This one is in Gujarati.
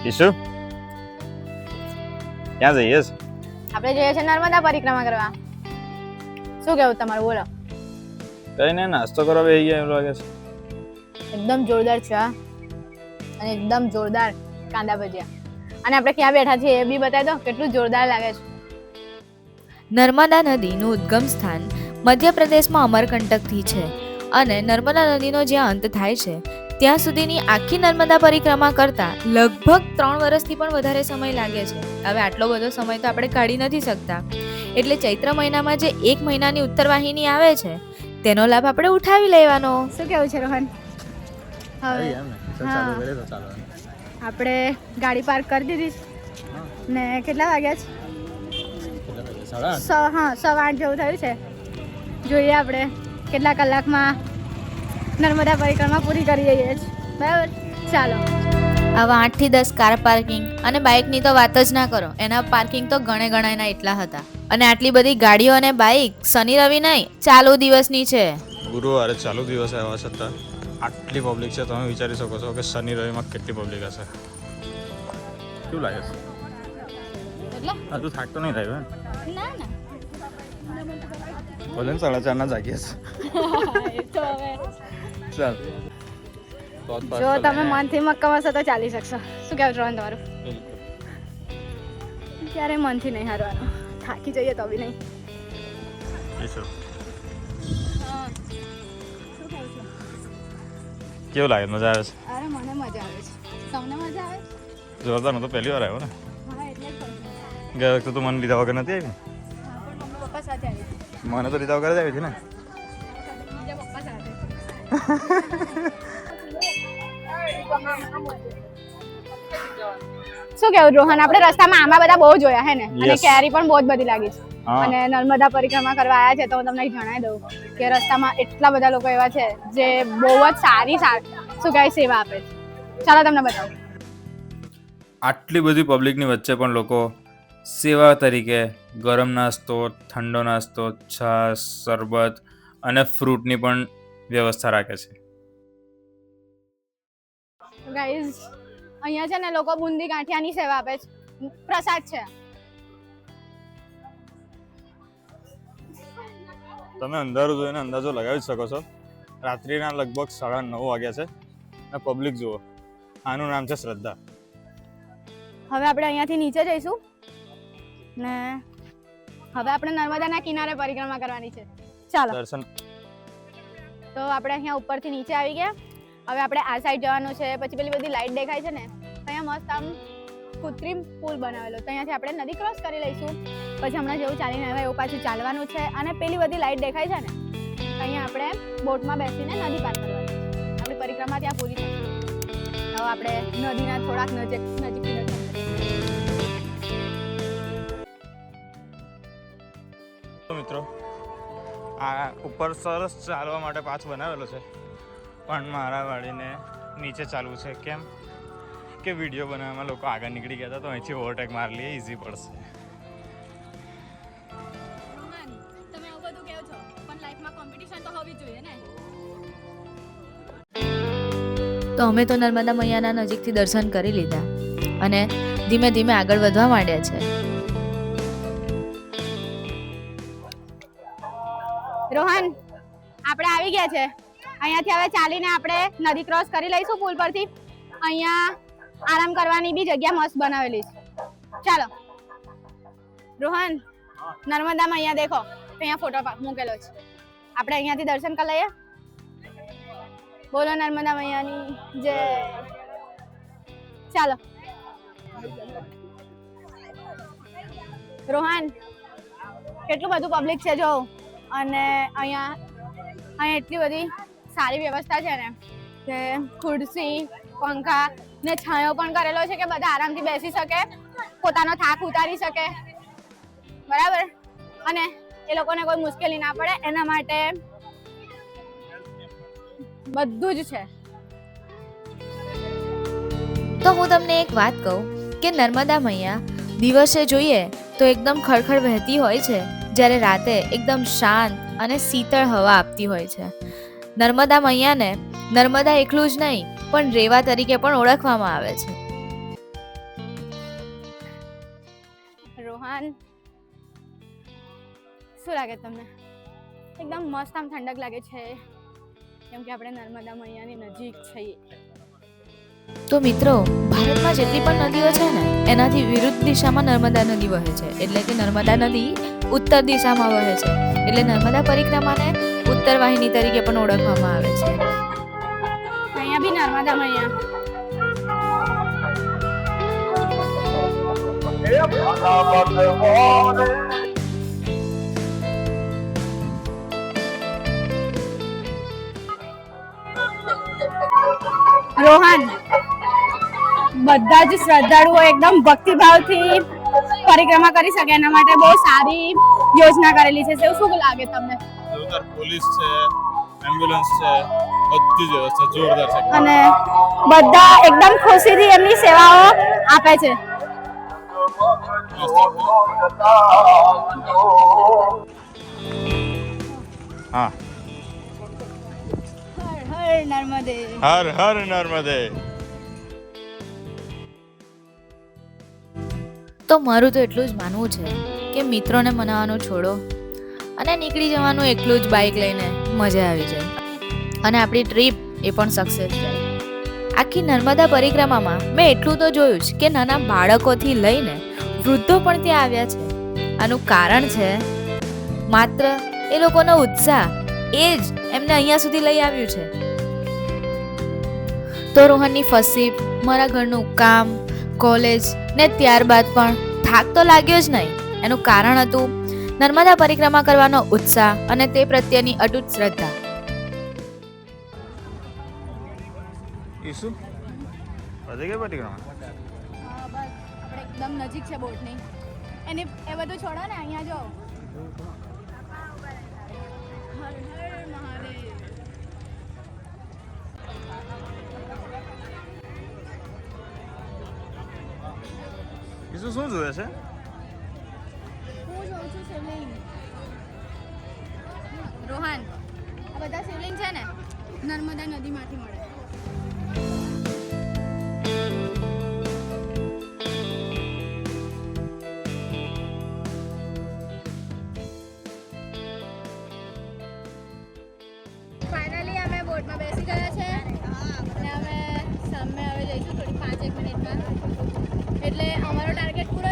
ઈશુ ક્યાં જઈએ છે? આપણે જઈએ છીએ નર્મદા પરિક્રમા કરવા. શું કેવું તમારું, બોલો. કઈ નહીં, નાસ્તો કરવા બેસી ગયા એવું લાગે છે. એકદમ જોરદાર છે હા, અને એકદમ જોરદાર કાંદા ભજીયા. અને આપણે ક્યાં બેઠા છીએ એ બી બતાવી દો, કેટલું જોરદાર લાગે છે. નર્મદા નદીનું ઉદ્ગમ સ્થાન મધ્યપ્રદેશમાં અમરકંટકથી છે અને નર્મદા નદીનો જ્યાં અંત થાય છે ત્યાં સુધીની આખી નર્મદા પરિક્રમા કરતા લગભગ 3 વર્ષથી પણ વધારે સમય લાગે છે. હવે આટલો બધો સમય તો આપણે કાઢી નથી શકતા, એટલે ચૈત્ર મહિનામાં જે 1 મહિનાની ઉત્તરવાહિની આવે છે તેનો લાભ આપણે ઉઠાવી લેવાનો. શું કેવું છે રોહન? હવે આપણે ગાડી પાર્ક કરી દીધી ને કેટલા વાગ્યા છે? 8:15 જેવું થયું છે. જોઈએ આપણે કેટલા કલાકમાં નર્મદા પરિક્રમા પૂરી કરી જઈએ છીએ. બરાબર, ચાલો. આવા 8 થી 10 કાર પાર્કિંગ અને બાઇકની તો વાત જ ના કરો, એના પાર્કિંગ તો ગણે ગણાયના એટલા હતા. અને આટલી બધી ગાડીઓ અને બાઇક શનિ રવિ નહીં, ચાલુ દિવસની છે. ગુરુવારે ચાલુ દિવસે આવ્યા છતાં આટલી પબ્લિક છે. તમે વિચારી શકો છો કે શનિ રવિમાં કેટલી પબ્લિક હશે. કેવું લાગે છે? એટલે હજુ થાક તો નહીં થયું ના ના બોલે ને 4:30 જાગીએ એ તો હવે છે. ચાલ જો તમે મનથી મક્કમ હશો તો ચાલી શકશો. શું કહેવું રોહન તમારું? ક્યારે મનથી નહીં હારવાનું, થાકી જઈએ તો બી નહીં. કેવું લાગે? મજા આવે છે? અરે મને મજા આવે છે. તમને મજા આવે? જોરદાર. હું તો પહેલી વાર આવ્યો ને. હા એટલે જ કહું છું. ગયા વખતે તું મને લીધા વગર નથી આવી ને? હા, પણ મમ્મી પપ્પા સાથે આવી હતી. મને તો લીધા વગર જ આવી હતી ને. બીજા પપ્પા સાથે. શું કેવું રોહન? આપણે રસ્તામાં આંબા બધા બહુ જોયા હે ને, અને Yes. કેરી પણ બહુ જ બધી લાગી છે. હા. અને નર્મદા પરિક્રમા કરવા આવ્યા છે તો હું તમને જણાવી દઉં કે રસ્તામાં એટલા બધા લોકો એવા છે જે બહુ જ સારી શું કહેવાય સેવા આપે છે. ચાલો તમને બતાવું. આટલી બધી પબ્લિકની વચ્ચે પણ લોકો સેવા તરીકે ગરમ નાસ્તો, ઠંડો નાસ્તો, છાશ, શરબત અને ફ્રૂટની પણ વ્યવસ્થા રાખે છે. ગાઈઝ, અહીંયા છે ને લોકો બુંદી ગાંઠિયાની સેવા આપે છે. પ્રસાદ છે. તમે અંધારું જોઈને અંદાજો લગાવી શકો છો. રાત્રિના લગભગ 9:30 વાગ્યા છે અને પબ્લિક જુઓ. આનું નામ છે શ્રદ્ધા. હવે આપણે અહીંયાથી નીચે જઈશું ને હવે આપણે નર્મદાના કિનારે પરિક્રમા કરવાની છે. ચાલો. દર્શન તો આપણે અહીંયા ઉપરથી નીચે આવી ગયા. હવે આપણે આ સાઈડ જવાનું છે. પછી પેલી બધી લાઈટ દેખાય છે ને, અહીંયા મસ્ત આમ કૃત્રિમ પુલ બનાવેલો, તો અહીંયાથી આપણે નદી ક્રોસ કરી લઈશું. પછી હમણાં જેવું ચાલીને આવે એવું પાછું ચાલવાનું છે. અને પેલી બધી લાઈટ દેખાય છે ને, અહીંયા આપણે બોટમાં બેસીને નદી પાર કરવાની છે. આપણી પરિક્રમા ત્યાં પૂરી થશે. હવે આપણે નદીના થોડાક નજીકથી દર્શન કરીશું. મિત્રો, આ ઉપર સરસ ચાલવા માટે પાથ બનાવેલો છે, પણ મારા વાળીને નીચે ચાલવું છે. કેમ કે વિડીયો બનાવવામાં લોકો આગળ નીકળી ગયા હતા, તો અહીંથી ઓવરટેક મારી લઈએ, ઇઝી પડશે. તમે આવું બધું કહો છો, પણ લાઈફમાં કોમ્પિટિશન તો હોવી જોઈએ ને. તો અમે તો નર્મદા મૈયાના નજીકથી દર્શન કરી લીધા અને ધીમે ધીમે આગળ વધવા માંડ્યા છે. રોહન, આપણે આવી ગયા છે. અહીંયાથી હવે ચાલીને આપણે નદી ક્રોસ કરી લઈશું પુલ પરથી. અહીંયા આરામ કરવાની બી જગ્યા મસ્ત બનાવેલી છે. ચાલો રોહન, નર્મદામાં અહીંયા દેખો, અહીંયા ફોટો મૂકેલો છે. આપણે અહીંયાથી દર્શન કરી લઈએ. બોલો નર્મદા મૈયાની જય. ચાલો રોહન, કેટલું બધું પબ્લિક છે જો. અને અહીંયા એટલી બધી સારી વ્યવસ્થા છે ને કે ખુરશી, પંખા ને છાંયો પણ કરેલો છે કે બધા આરામથી બેસી શકે, પોતાનો થાક ઉતારી શકે. બરાબર? અને એ લોકોને કોઈ મુશ્કેલી ના પડે એના માટે બધું જ છે. તો હું તમને એક વાત કહું કે નર્મદા મૈયા દિવસે જોઈએ તો એકદમ ખળખળ વહેતી હોય છે, જ્યારે રાતે એકદમ શાંત અને શીતળ હવા આપતી હોય છે. નર્મદા મૈયાને નર્મદા એકલું જ નહીં પણ રેવા તરીકે પણ ઓળખવામાં આવે છે. રોહન, શું લાગે તમને? એકદમ મસ્ત આમ ઠંડક લાગે છે કેમ કે આપણે નર્મદા મૈયાની નજીક છીએ. તો મિત્રો, ભારતમાં જેટલી પણ નદીઓ છે ને એનાથી વિરુદ્ધ દિશામાં નર્મદા નદી વહે છે. એટલે કે નર્મદા નદી ઉત્તર દિશામાં વહે છે. એટલે નર્મદા પરિક્રમાને ઉત્તર વાહિની તરીકે પણ ઓળખવામાં આવે છે. અહીંયા બી નર્મદા મૈયા. રોહન, બધા જ શ્રદ્ધાળુઓ એકદમ ભક્તિભાવથી પરિક્રમા કરી શકે એના માટે બહુ સારી યોજના કરેલી છે. શું લાગે તમને? જોરદાર પોલીસ છે, એમ્બ્યુલન્સ છે, બધી જ વ્યવસ્થા જોરદાર છે. અને બધા એકદમ ખુશીથી એમની સેવાઓ આપે છે. હા, હર હર નર્મદે. હર હર નર્મદે. તો મારું તો એટલું જ માનવું છે કે મિત્રોને મનાવવાનું છોડો અને નીકળી જવાનું એકલું જ બાઇક લઈને, મજા આવી જાય અને આપણી ટ્રીપ એ પણ સક્સેસ જાય. આખી નર્મદા પરિક્રમામાં મેં એટલું તો જોયું જ કે નાના બાળકોથી લઈને વૃદ્ધો પણ ત્યાં આવ્યા છે. આનું કારણ છે માત્ર એ લોકોનો ઉત્સાહ, એ જ એમને અહીંયા સુધી લઈ આવ્યું છે. તો રોહનની ફરસી, મારા ઘરનું કામ, કોલેજ ને ત્યારબાદ પણ થાક તો લાગ્યો જ નહીં. એનું કારણ હતું નર્મદા પરિક્રમા કરવાનો ઉત્સાહ અને તે પ્રત્યેની અતૂટ શ્રદ્ધા. ઈસુ પતી ગઈ પરિક્રમા? બસ આપણે એકદમ નજીક છે બોટની. એ બધું છોડો ને, અહીંયા જો. હર હર મહાદેવ. ઈસુ શું જોયે છે? હું જોઉં છું શિવલિંગ. રોહન, આ બધા શિવલિંગ છે ને નર્મદા નદીમાંથી મળે. ફાઇનલી અમે બોટમાં બેસી ગયા છે અને અમે સામે હવે જઈશું થોડી 5-1 મિનિટમાં. એટલે અમારો ટાર્ગેટ પૂરો